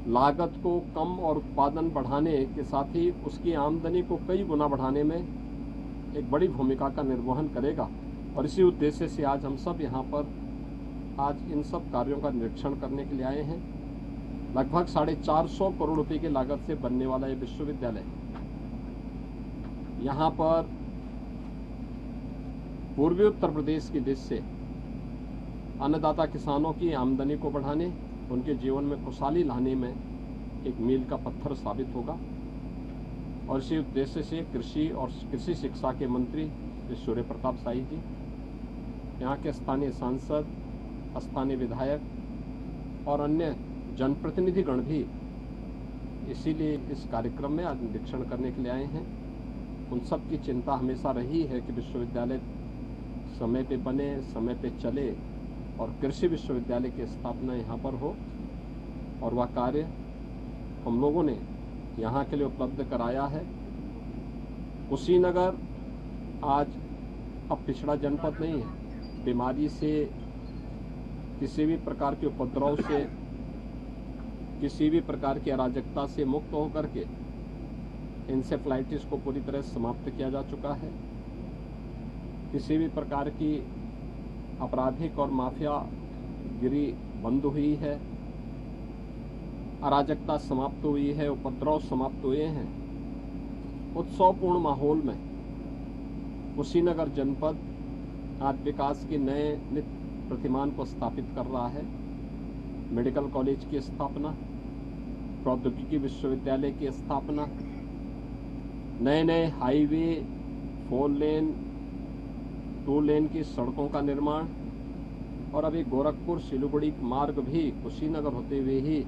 लागत को कम और उत्पादन बढ़ाने के साथ ही उसकी आमदनी को कई गुना बढ़ाने में एक बड़ी भूमिका का निर्वहन करेगा। और इसी उद्देश्य से आज हम सब यहाँ पर आज इन सब कार्यों का निरीक्षण करने के लिए आए हैं। लगभग 450 करोड़ रुपए की लागत से बनने वाला ये विश्वविद्यालय यहाँ पर पूर्वी उत्तर प्रदेश की डिश से अन्नदाता किसानों की आमदनी को बढ़ाने, उनके जीवन में खुशहाली लाने में एक मील का पत्थर साबित होगा। और इसी उद्देश्य से कृषि और कृषि शिक्षा के मंत्री श्री सूर्य प्रताप शाही जी, यहाँ के स्थानीय सांसद, स्थानीय विधायक और अन्य जनप्रतिनिधिगण भी इसीलिए इस कार्यक्रम में आज निरीक्षण करने के लिए आए हैं। उन सब की चिंता हमेशा रही है कि विश्वविद्यालय समय पे बने, समय पे चले और कृषि विश्वविद्यालय की स्थापना यहाँ पर हो। और वह कार्य हम लोगों ने यहाँ के लिए उपलब्ध कराया है। कुशीनगर आज अब पिछड़ा जनपद नहीं है। बीमारी से, किसी भी प्रकार के उपद्रव से, किसी भी प्रकार की अराजकता से मुक्त होकर के इंसेफ्लाइटिस को पूरी तरह समाप्त किया जा चुका है। किसी भी प्रकार की आपराधिक और माफिया गिरी बंद हुई है, अराजकता समाप्त हुई है, उपद्रव समाप्त हुए हैं। उत्सवपूर्ण माहौल में कुशीनगर जनपद आज विकास के नए नित्य प्रतिमान को स्थापित कर रहा है। मेडिकल कॉलेज की स्थापना, प्रौद्योगिकी विश्वविद्यालय की स्थापना, नए नए हाईवे, 4 लेन, 2 लेन की सड़कों का निर्माण और अभी गोरखपुर सिलीगुड़ी मार्ग भी कुशीनगर होते हुए ही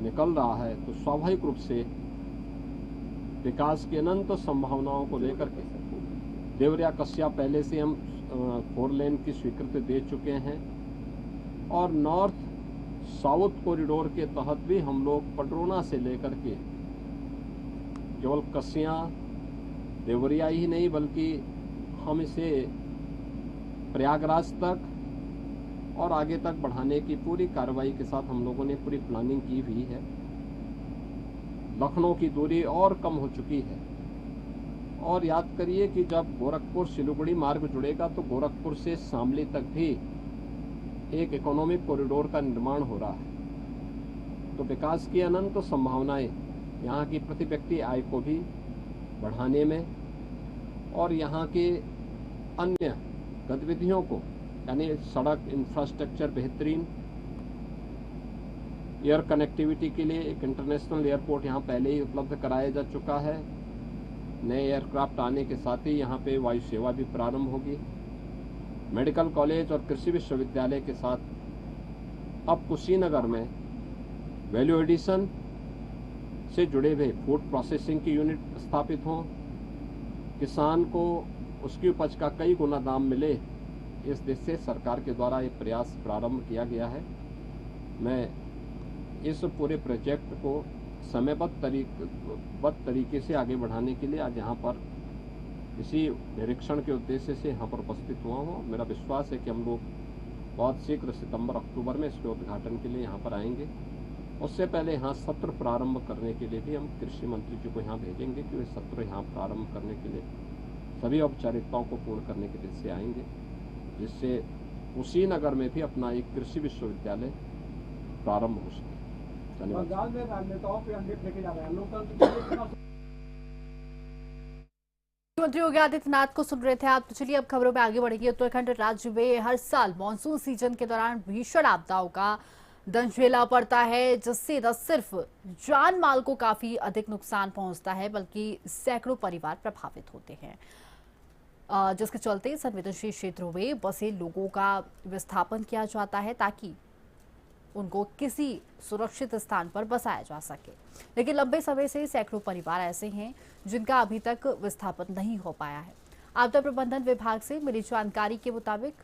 निकल रहा है। तो स्वाभाविक रूप से विकास की अनंत संभावनाओं को लेकर के देवरिया कस्या पहले से हम 4 लेन की स्वीकृति दे चुके हैं और नॉर्थ साउथ कॉरिडोर के तहत भी हम लोग पडरौना से लेकर के केवल कस्या देवरिया ही नहीं बल्कि हम इसे प्रयागराज तक और आगे तक बढ़ाने की पूरी कार्रवाई के साथ हम लोगों ने पूरी प्लानिंग की हुई है। लखनऊ की दूरी और कम हो चुकी है। और याद करिए कि जब गोरखपुर सिलीगुड़ी मार्ग जुड़ेगा तो गोरखपुर से शामली तक भी एक इकोनॉमिक कॉरिडोर का निर्माण हो रहा है। तो विकास की अनंत संभावनाएं यहाँ की प्रति व्यक्ति आय को भी बढ़ाने में और यहाँ के अन्य गतिविधियों को, यानी सड़क इंफ्रास्ट्रक्चर बेहतरीन, एयर कनेक्टिविटी के लिए एक इंटरनेशनल एयरपोर्ट यहाँ पहले ही उपलब्ध कराया जा चुका है। नए एयरक्राफ्ट आने के साथ ही यहाँ पे वायु सेवा भी प्रारंभ होगी। मेडिकल कॉलेज और कृषि विश्वविद्यालय के साथ अब कुशीनगर में वैल्यू एडिशन से जुड़े हुए फूड प्रोसेसिंग की यूनिट स्थापित हों, किसान को उसकी उपज का कई गुना दाम मिले, इस दिशा से सरकार के द्वारा ये प्रयास प्रारंभ किया गया है। मैं इस पूरे प्रोजेक्ट को समयबद्ध तरीके से आगे बढ़ाने के लिए आज यहाँ पर इसी निरीक्षण के उद्देश्य से यहाँ पर उपस्थित हुआ हूँ। मेरा विश्वास है कि हम लोग बहुत शीघ्र सितंबर अक्टूबर में इसके उद्घाटन के लिए यहाँ पर आएंगे। उससे पहले यहाँ सत्र प्रारंभ करने के लिए भी हम कृषि मंत्री जी को यहाँ भेजेंगे कि वे सत्र यहाँ प्रारंभ करने के लिए सभी औपचारिकताओं को पूर्ण करने के लिए से आएंगे, जिससे कुशीनगर में भी अपना एक कृषि विश्वविद्यालय प्रारंभ हो सके। धन्यवाद। बंगाल में राजनेताओं पे अंडे फेंके जा रहे हैं, लोकतंत्र मुख्यमंत्री योगी आदित्यनाथ को सुन रहे थे आप। तो चलिए अब खबरों में आगे बढ़ेंगे। उत्तराखंड राज्य में हर साल मानसून सीजन के दौरान भीषण आपदाओं का दंश झेलना पड़ता है, जिससे न सिर्फ जान माल को काफी अधिक नुकसान पहुंचता है बल्कि सैकड़ों परिवार प्रभावित होते हैं, जिसके चलते संवेदनशील क्षेत्रों में बसे लोगों का विस्थापन किया जाता है ताकि उनको किसी सुरक्षित स्थान पर बसाया जा सके। लेकिन लंबे समय से सैकड़ों परिवार ऐसे हैं जिनका अभी तक विस्थापन नहीं हो पाया है। आपदा प्रबंधन विभाग से मिली जानकारी के मुताबिक